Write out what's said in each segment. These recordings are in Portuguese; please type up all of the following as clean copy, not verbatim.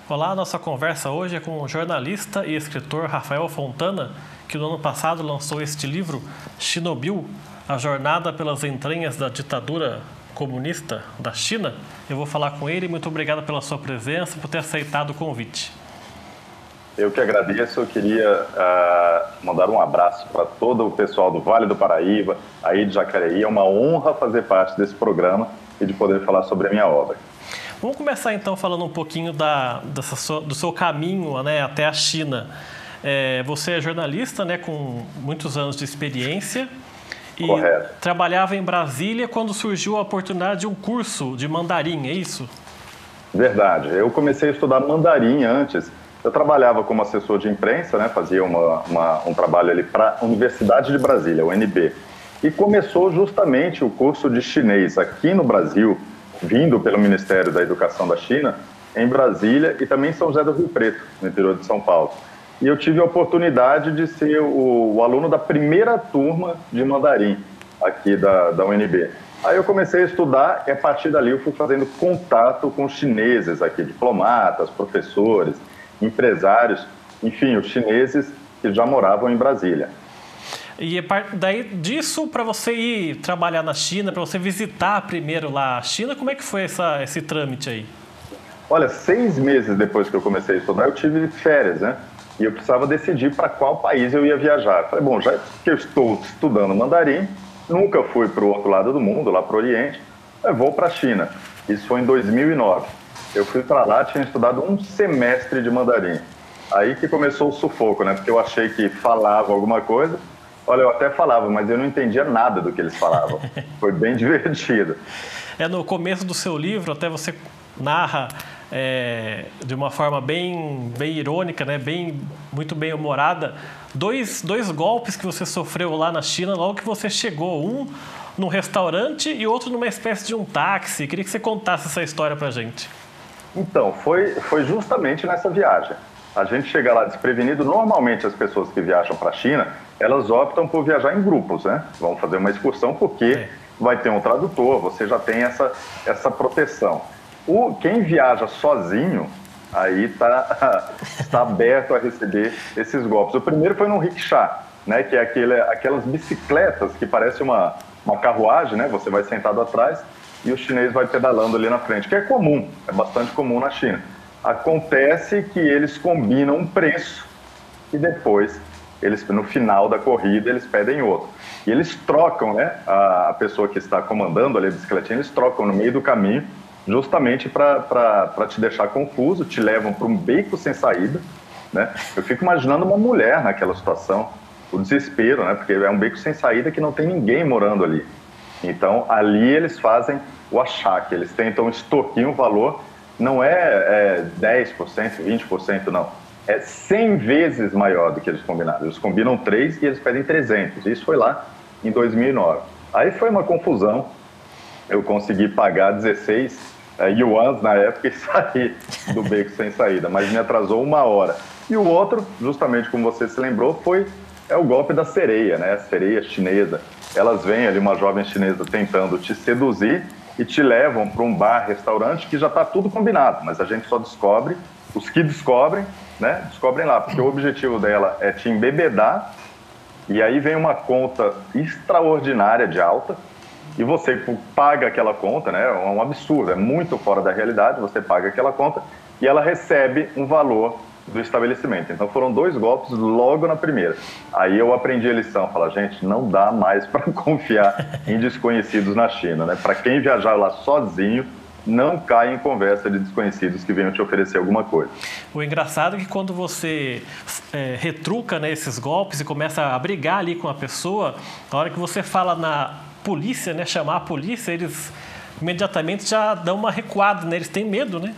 Olá, nossa conversa hoje é com o jornalista e escritor Rafael Fontana, que no ano passado lançou este livro, Chernobyl, a jornada pelas entranhas da ditadura comunista da China. Eu vou falar com ele. Muito obrigado pela sua presença, por ter aceitado o convite. Eu que agradeço. Eu queria mandar um abraço para todo o pessoal do Vale do Paraíba, aí de Jacareí. É uma honra fazer parte desse programa e de poder falar sobre a minha obra. Vamos começar então falando um pouquinho do seu caminho, né, até a China. Você é jornalista, né, com muitos anos de experiência e Correto. Trabalhava em Brasília quando surgiu a oportunidade de um curso de mandarim, é isso? Verdade. Eu comecei a estudar mandarim antes. Eu trabalhava como assessor de imprensa, né, fazia um trabalho ali para a Universidade de Brasília, UNB. E começou justamente o curso de chinês aqui no Brasil, vindo pelo Ministério da Educação da China, em Brasília e também em São José do Rio Preto, no interior de São Paulo. E eu tive a oportunidade de ser o aluno da primeira turma de mandarim aqui da UNB. Aí eu comecei a estudar e a partir dali eu fui fazendo contato com os chineses aqui, diplomatas, professores, empresários, enfim, os chineses que já moravam em Brasília. E daí disso, para você ir trabalhar na China, para você visitar primeiro lá a China, como é que foi esse trâmite aí? Olha, 6 meses depois que eu comecei a estudar, eu tive férias, né? E eu precisava decidir para qual país eu ia viajar. Falei, bom, já que eu estou estudando mandarim, nunca fui para o outro lado do mundo, lá para o Oriente, eu vou para a China. Isso foi em 2009. Eu fui para lá, tinha estudado um semestre de mandarim. Aí que começou o sufoco, né? Porque eu achei que falava alguma coisa. Olha, eu até falava, mas eu não entendia nada do que eles falavam. Foi bem divertido. No começo do seu livro, até você narra de uma forma bem irônica, né? Muito bem humorada, dois golpes que você sofreu lá na China logo que você chegou. Um num restaurante e outro numa espécie de um táxi. Queria que você contasse essa história pra gente. Então, foi justamente nessa viagem. A gente chega lá desprevenido. Normalmente as pessoas que viajam para a China, elas optam por viajar em grupos, né? Vão fazer uma excursão porque vai ter um tradutor, você já tem essa proteção. Quem viaja sozinho, aí está aberto a receber esses golpes. O primeiro foi no rickshaw, né? Que é aquelas bicicletas que parece uma carruagem, né? Você vai sentado atrás e o chinês vai pedalando ali na frente, que é comum, é bastante comum na China. Acontece que eles combinam um preço e depois, no final da corrida, eles pedem outro. E eles trocam, né? A pessoa que está comandando ali a bicicletinha, eles trocam no meio do caminho, justamente para te deixar confuso, te levam para um beco sem saída, né? Eu fico imaginando uma mulher naquela situação, o desespero, né? Porque é um beco sem saída que não tem ninguém morando ali. Então, ali eles fazem o achaque, eles tentam extorquir um valor. Não é 10%, 20%, não. É 100 vezes maior do que eles combinaram. Eles combinam 3 e eles pedem 300. Isso foi lá em 2009. Aí foi uma confusão. Eu consegui pagar 16 yuans na época e sair do beco sem saída, mas me atrasou 1 hora. E o outro, justamente como você se lembrou, é o golpe da sereia, né? A sereia chinesa. Elas vêm ali, uma jovem chinesa tentando te seduzir e te levam para um bar, restaurante, que já está tudo combinado, mas a gente só descobre, os que descobrem, né, descobrem lá, porque o objetivo dela é te embebedar, e aí vem uma conta extraordinária de alta, e você paga aquela conta, né, é um absurdo, é muito fora da realidade, você paga aquela conta, e ela recebe um valor do estabelecimento. Então foram 2 golpes logo na primeira. Aí eu aprendi a lição, falar, gente, não dá mais para confiar em desconhecidos na China, né? Para quem viajar lá sozinho, não cai em conversa de desconhecidos que venham te oferecer alguma coisa. O engraçado é que quando você retruca, né, esses golpes e começa a brigar ali com a pessoa, na hora que você fala na polícia, né, chamar a polícia, eles imediatamente já dão uma recuada, né? Eles têm medo, né?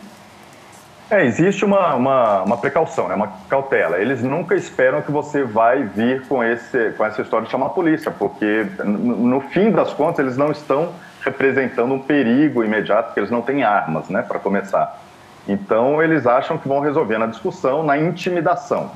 Existe uma precaução, né? Uma cautela. Eles nunca esperam que você vai vir com essa história de chamar a polícia, porque no fim das contas eles não estão representando um perigo imediato, porque eles não têm armas, né, para começar. Então eles acham que vão resolver na discussão, na intimidação,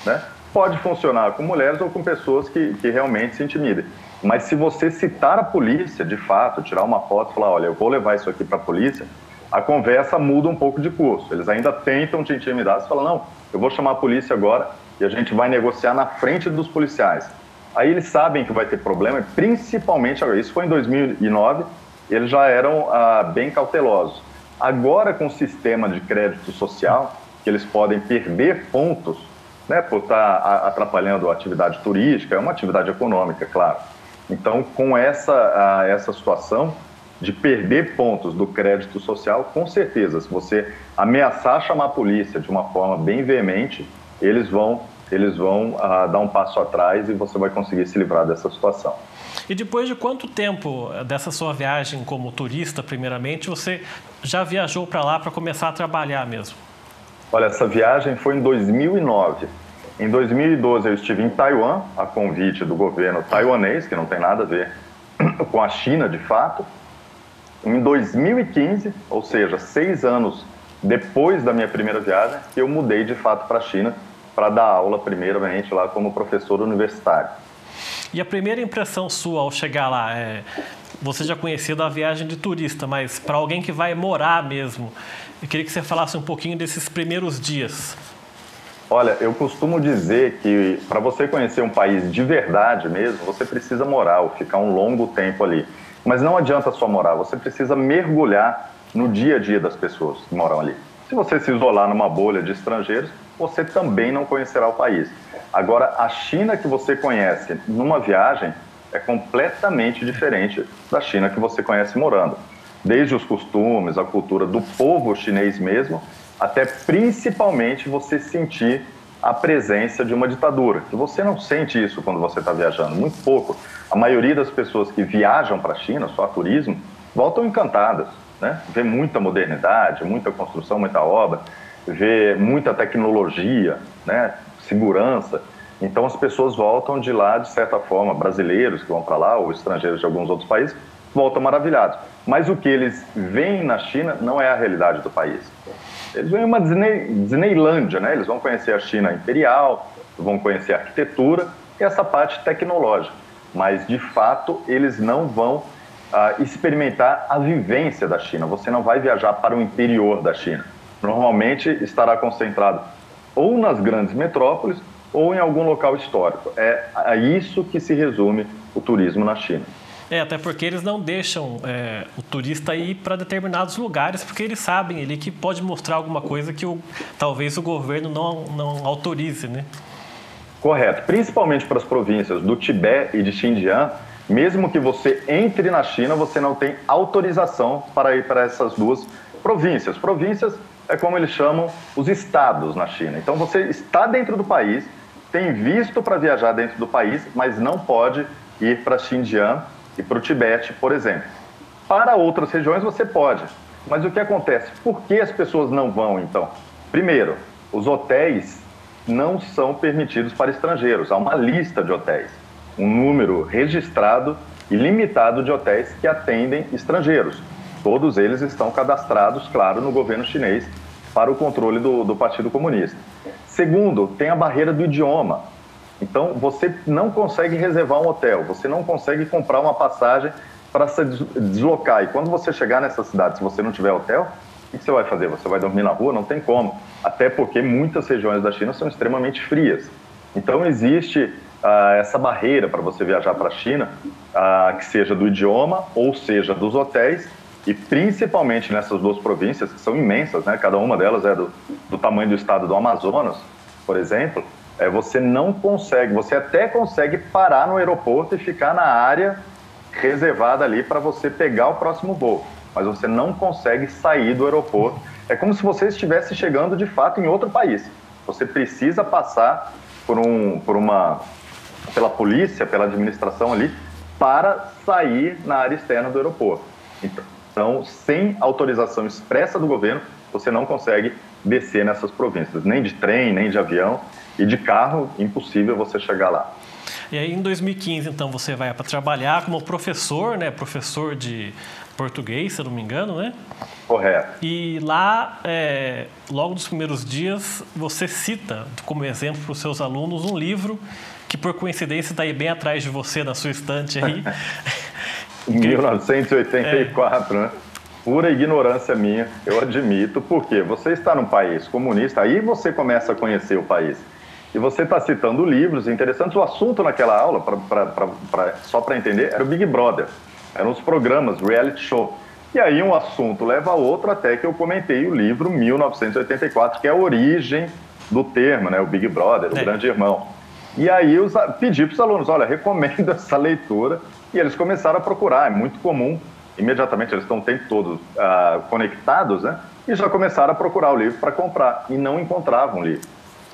né? Pode funcionar com mulheres ou com pessoas que realmente se intimidem. Mas se você citar a polícia, de fato, tirar uma foto e falar, olha, eu vou levar isso aqui para a polícia, a conversa muda um pouco de curso. Eles ainda tentam te intimidar, você fala, não, eu vou chamar a polícia agora e a gente vai negociar na frente dos policiais. Aí eles sabem que vai ter problema, principalmente, isso foi em 2009, eles já eram bem cautelosos. Agora, com o sistema de crédito social, que eles podem perder pontos, né, por estar atrapalhando a atividade turística, é uma atividade econômica, claro. Então, com essa situação de perder pontos do crédito social, com certeza, se você ameaçar chamar a polícia de uma forma bem veemente, eles vão dar um passo atrás e você vai conseguir se livrar dessa situação. E depois de quanto tempo dessa sua viagem como turista, primeiramente, você já viajou para lá para começar a trabalhar mesmo? Olha, essa viagem foi em 2009. Em 2012 eu estive em Taiwan, a convite do governo taiwanês, que não tem nada a ver com a China de fato. Em 2015, ou seja, 6 anos depois da minha primeira viagem, eu mudei de fato para a China para dar aula primeiramente lá como professor universitário. E a primeira impressão sua ao chegar lá, você já conhecia da viagem de turista, mas para alguém que vai morar mesmo, eu queria que você falasse um pouquinho desses primeiros dias. Olha, eu costumo dizer que para você conhecer um país de verdade mesmo, você precisa morar ou ficar um longo tempo ali. Mas não adianta só morar, você precisa mergulhar no dia a dia das pessoas que moram ali. Se você se isolar numa bolha de estrangeiros, você também não conhecerá o país. Agora, a China que você conhece numa viagem é completamente diferente da China que você conhece morando. Desde os costumes, a cultura do povo chinês mesmo, até principalmente você sentir a presença de uma ditadura. Que você não sente isso quando você está viajando, muito pouco. A maioria das pessoas que viajam para a China, só a turismo, voltam encantadas, né? Vê muita modernidade, muita construção, muita obra, vê muita tecnologia, né? Segurança. Então as pessoas voltam de lá, de certa forma, brasileiros que vão para lá ou estrangeiros de alguns outros países, voltam maravilhados. Mas o que eles veem na China não é a realidade do país. Eles veem uma Disneylândia, né? Eles vão conhecer a China imperial, vão conhecer a arquitetura e essa parte tecnológica. Mas, de fato, eles não vão experimentar a vivência da China. Você não vai viajar para o interior da China. Normalmente estará concentrado ou nas grandes metrópoles ou em algum local histórico. É a isso que se resume o turismo na China. Até porque eles não deixam o turista ir para determinados lugares, porque eles sabem ali que pode mostrar alguma coisa que talvez o governo não autorize, né? Correto. Principalmente para as províncias do Tibete e de Xinjiang, mesmo que você entre na China, você não tem autorização para ir para essas duas províncias. Províncias é como eles chamam os estados na China. Então você está dentro do país, tem visto para viajar dentro do país, mas não pode ir para Xinjiang e para o Tibete, por exemplo. Para outras regiões você pode, mas o que acontece? Por que as pessoas não vão, então? Primeiro, os hotéis não são permitidos para estrangeiros. Há uma lista de hotéis, um número registrado e limitado de hotéis que atendem estrangeiros. Todos eles estão cadastrados, claro, no governo chinês para o controle do Partido Comunista. Segundo, tem a barreira do idioma. Então, você não consegue reservar um hotel, você não consegue comprar uma passagem para se deslocar. E quando você chegar nessa cidade, se você não tiver hotel, o que você vai fazer? Você vai dormir na rua? Não tem como. Até porque muitas regiões da China são extremamente frias. Então, existe essa barreira para você viajar para a China, que seja do idioma ou seja dos hotéis, e principalmente nessas duas províncias, que são imensas, né? Cada uma delas é do tamanho do estado do Amazonas, por exemplo. Você não consegue, você até consegue parar no aeroporto e ficar na área reservada ali para você pegar o próximo voo, mas você não consegue sair do aeroporto. É como se você estivesse chegando de fato em outro país. Você precisa passar pela polícia, pela administração ali, para sair na área externa do aeroporto. Então, sem autorização expressa do governo, você não consegue descer nessas províncias, nem de trem, nem de avião. E de carro, impossível você chegar lá. E aí, em 2015, então, você vai para trabalhar como professor, né? Professor de português, se eu não me engano, né? Correto. E lá, logo nos primeiros dias, você cita como exemplo para os seus alunos um livro que, por coincidência, está aí bem atrás de você, na sua estante aí. Em 1984, né? pura ignorância minha, eu admito, porque você está num país comunista, aí você começa a conhecer o país. E você está citando livros interessantes. O assunto naquela aula, só para entender, era o Big Brother. Eram os programas, reality show. E aí um assunto leva a outro, até que eu comentei o livro 1984, que é a origem do termo, né? O Big Brother, o Grande Irmão. E aí eu pedi para os alunos, olha, recomendo essa leitura. E eles começaram a procurar, é muito comum. Imediatamente, eles estão o tempo todo conectados, né? E já começaram a procurar o livro para comprar. E não encontravam o livro.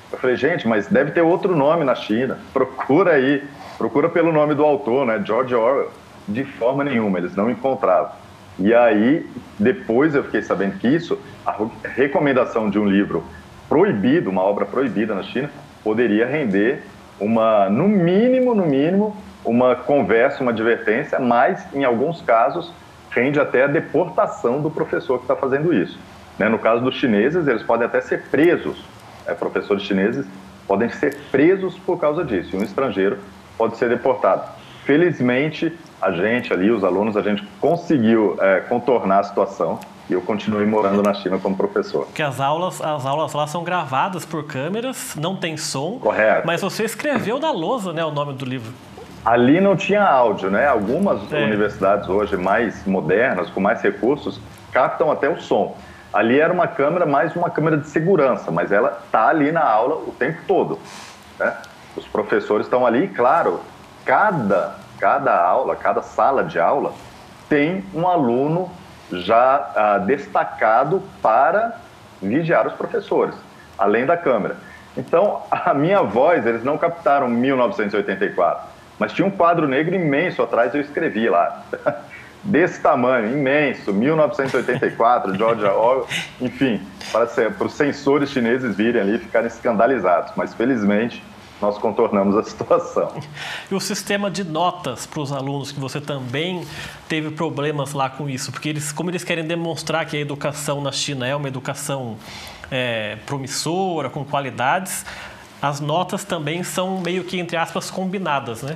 Eu falei, gente, mas deve ter outro nome na China. Procura aí. Procura pelo nome do autor, né? George Orwell. De forma nenhuma, eles não encontravam. E aí, depois eu fiquei sabendo que a recomendação de um livro proibido, uma obra proibida na China, poderia render no mínimo, uma conversa, uma advertência, mas, em alguns casos, rende até a deportação do professor que está fazendo isso. Né? No caso dos chineses, eles podem até ser presos. Professores chineses podem ser presos por causa disso. E um estrangeiro pode ser deportado. Felizmente, a gente ali, os alunos, a gente conseguiu contornar a situação e eu continuei morando na China como professor. Porque as aulas lá são gravadas por câmeras, não tem som. Correto. Mas você escreveu na lousa, né, o nome do livro. Ali não tinha áudio, né? Algumas universidades hoje mais modernas, com mais recursos, captam até o som. Ali era uma câmera, mais uma câmera de segurança, mas ela está ali na aula o tempo todo, né? Os professores estão ali, claro, cada aula, cada sala de aula tem um aluno já destacado para vigiar os professores, além da câmera. Então, a minha voz, eles não captaram 1984, mas tinha um quadro negro imenso atrás, eu escrevi lá. Desse tamanho, imenso, 1984, George Orwell, enfim, para os censores chineses virem ali e ficarem escandalizados. Mas, felizmente, nós contornamos a situação. E o sistema de notas para os alunos, que você também teve problemas lá com isso? Porque como eles querem demonstrar que a educação na China é uma educação promissora, com qualidades, as notas também são meio que, entre aspas, combinadas, né?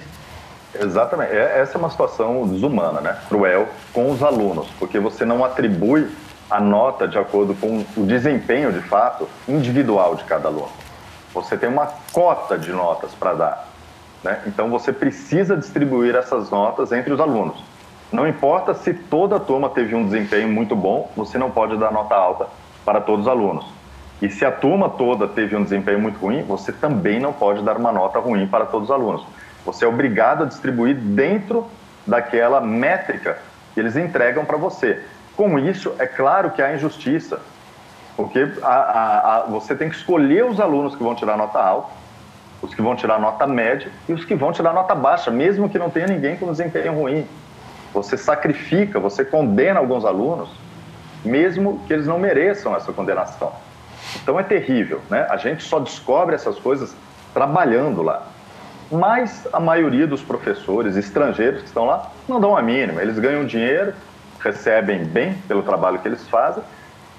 Exatamente. Essa é uma situação desumana, né? Cruel com os alunos, porque você não atribui a nota de acordo com o desempenho, de fato, individual de cada aluno. Você tem uma cota de notas para dar, né? Então você precisa distribuir essas notas entre os alunos. Não importa se toda a turma teve um desempenho muito bom, você não pode dar nota alta para todos os alunos. E se a turma toda teve um desempenho muito ruim, você também não pode dar uma nota ruim para todos os alunos. Você é obrigado a distribuir dentro daquela métrica que eles entregam para você. Com isso, é claro que há injustiça, porque você tem que escolher os alunos que vão tirar nota alta, os que vão tirar nota média e os que vão tirar nota baixa, mesmo que não tenha ninguém com desempenho ruim. Você sacrifica, você condena alguns alunos, mesmo que eles não mereçam essa condenação. Então é terrível, né? A gente só descobre essas coisas trabalhando lá. Mas a maioria dos professores estrangeiros que estão lá não dão a mínima. Eles ganham dinheiro, recebem bem pelo trabalho que eles fazem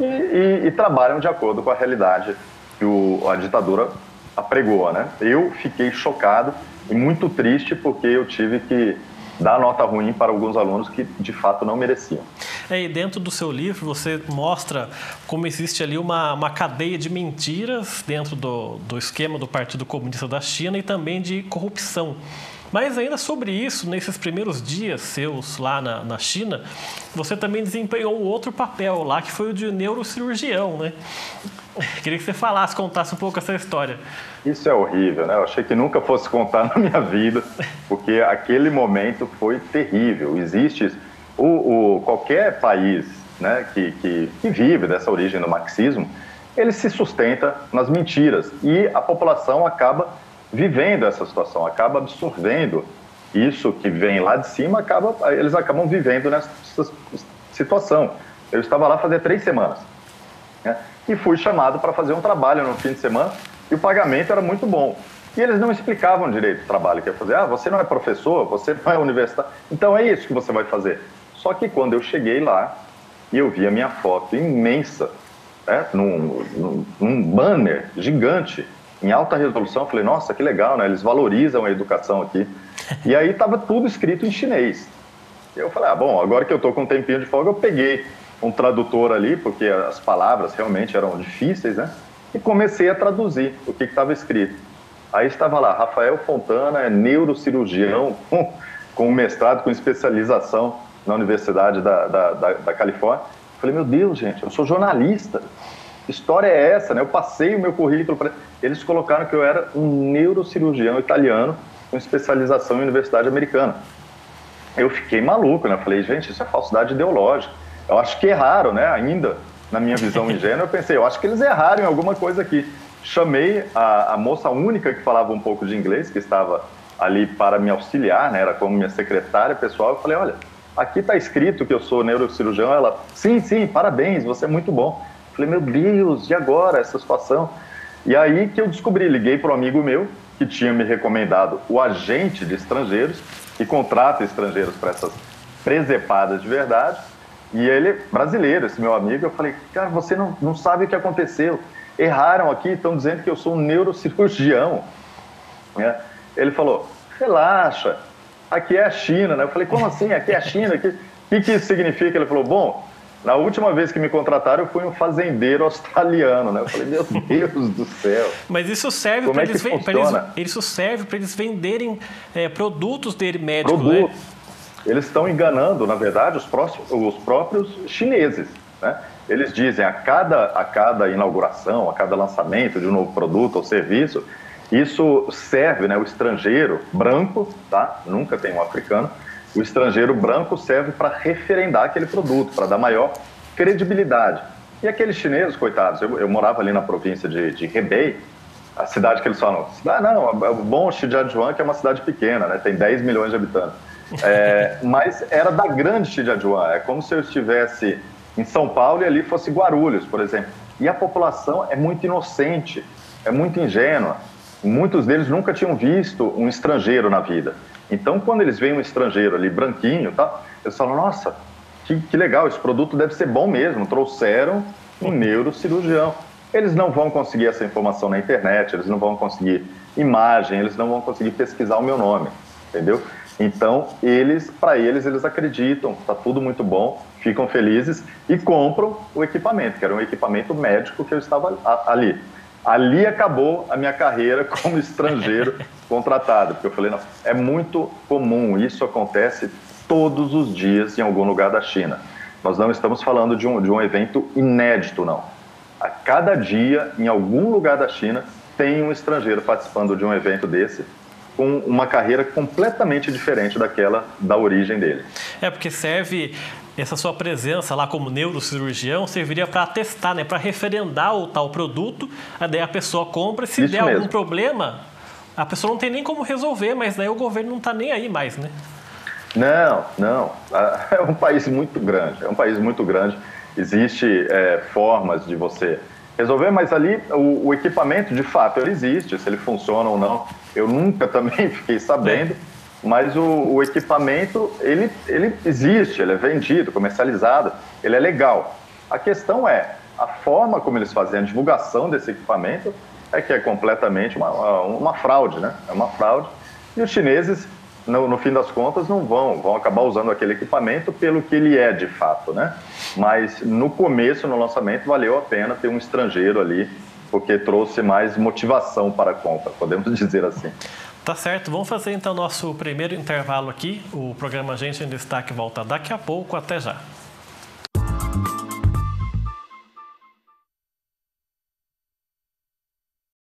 e trabalham de acordo com a realidade que a ditadura apregou, né? Eu fiquei chocado e muito triste porque eu tive que dar nota ruim para alguns alunos que de fato não mereciam. E dentro do seu livro você mostra como existe ali uma cadeia de mentiras dentro do esquema do Partido Comunista da China e também de corrupção. Mas ainda sobre isso, nesses primeiros dias seus lá na China, você também desempenhou um outro papel lá, que foi o de neurocirurgião, né? Queria que você contasse um pouco essa história. Isso é horrível, né? Eu achei que nunca fosse contar na minha vida, porque aquele momento foi terrível. Existe qualquer país, né, que vive dessa origem do marxismo, ele se sustenta nas mentiras e a população acaba vivendo essa situação, acaba absorvendo isso que vem lá de cima, eles acabam vivendo nessa situação. Eu estava lá fazia 3 semanas, né, e fui chamado para fazer um trabalho no fim de semana e o pagamento era muito bom. E eles não explicavam direito o trabalho que ia fazer. Você não é professor, você não é universitário, então é isso que você vai fazer. Só que quando eu cheguei lá e eu vi a minha foto imensa, né, num banner gigante, em alta resolução, eu falei, nossa, que legal, né? Eles valorizam a educação aqui. E aí estava tudo escrito em chinês. Eu falei, bom, agora que eu estou com um tempinho de folga, eu peguei um tradutor ali, porque as palavras realmente eram difíceis, né? E comecei a traduzir o que estava escrito. Aí estava lá, Rafael Fontana é neurocirurgião com mestrado, com especialização na Universidade da Califórnia. Falei, meu Deus, gente, eu sou jornalista. Que história é essa, né? Eu passei o meu currículo para... Eles colocaram que eu era um neurocirurgião italiano com especialização em Universidade Americana. Eu fiquei maluco, né? Falei, gente, isso é falsidade ideológica. Eu acho que erraram, né? Ainda, na minha visão ingênua, eu pensei, eu acho que eles erraram em alguma coisa aqui. Chamei a moça única que falava um pouco de inglês, que estava ali para me auxiliar, né? Era como minha secretária pessoal. Eu falei, olha, aqui está escrito que eu sou neurocirurgião. Ela, sim, parabéns, você é muito bom. Eu falei, meu Deus, e agora essa situação? E aí que eu descobri, liguei para um amigo meu, que tinha me recomendado o agente de estrangeiros, que contrata estrangeiros para essas presepadas de verdade. E ele, brasileiro, esse meu amigo, eu falei, cara, você não sabe o que aconteceu. Erraram aqui, estão dizendo que eu sou um neurocirurgião. Ele falou, relaxa, aqui é a China, né? Eu falei, como assim? Aqui é a China? O que isso significa? Ele falou, bom, na última vez que me contrataram, eu fui um fazendeiro australiano, né? Eu falei, meu Deus do céu. Mas isso serve para eles venderem produtos dele médicos, né? Eles estão enganando, na verdade, os próprios chineses, né? Eles dizem a cada inauguração, a cada lançamento de um novo produto ou serviço, isso serve, né, o estrangeiro branco, tá? Nunca tem um africano, o estrangeiro branco serve para referendar aquele produto, para dar maior credibilidade. E aqueles chineses, coitados, eu morava ali na província de Hebei, a cidade que eles falam, o bom Shijiazhuang, que é uma cidade pequena, né, tem 10 milhões de habitantes. Mas era da grande Shijiazhuang, é como se eu estivesse em São Paulo e ali fosse Guarulhos, por exemplo. E a população é muito inocente, é muito ingênua. Muitos deles nunca tinham visto um estrangeiro na vida. Então, quando eles veem um estrangeiro ali, branquinho, tá, eles falam, nossa, que legal, esse produto deve ser bom mesmo. Trouxeram um neurocirurgião. Eles não vão conseguir essa informação na internet, eles não vão conseguir imagem, eles não vão conseguir pesquisar o meu nome, entendeu? Então, para eles acreditam, está tudo muito bom, ficam felizes e compram o equipamento, que era um equipamento médico que eu estava ali. Ali acabou a minha carreira como estrangeiro contratado, porque eu falei, não, é muito comum, isso acontece todos os dias em algum lugar da China. Nós não estamos falando de um evento inédito, não. A cada dia, em algum lugar da China, tem um estrangeiro participando de um evento desse, com uma carreira completamente diferente daquela da origem dele. Porque serve, essa sua presença lá como neurocirurgião, serviria para atestar, né, para referendar o tal produto, daí a pessoa compra, se Isso der mesmo. algum problema, a pessoa não tem nem como resolver, mas daí o governo não está nem aí mais, né? Não. É um país muito grande, existe formas de você resolver, mas ali o equipamento, de fato, ele existe, se ele funciona ou não, eu nunca também fiquei sabendo, mas o equipamento, ele existe, ele é vendido, comercializado, ele é legal. A questão é, a forma como eles fazem a divulgação desse equipamento que é completamente uma fraude, né? É uma fraude, e os chineses, no fim das contas, não vão acabar usando aquele equipamento pelo que ele é de fato, né? Mas no começo, no lançamento, valeu a pena ter um estrangeiro ali, porque trouxe mais motivação para a compra, podemos dizer assim. Tá certo, vamos fazer então nosso primeiro intervalo aqui. O programa Gente em Destaque volta daqui a pouco, até já.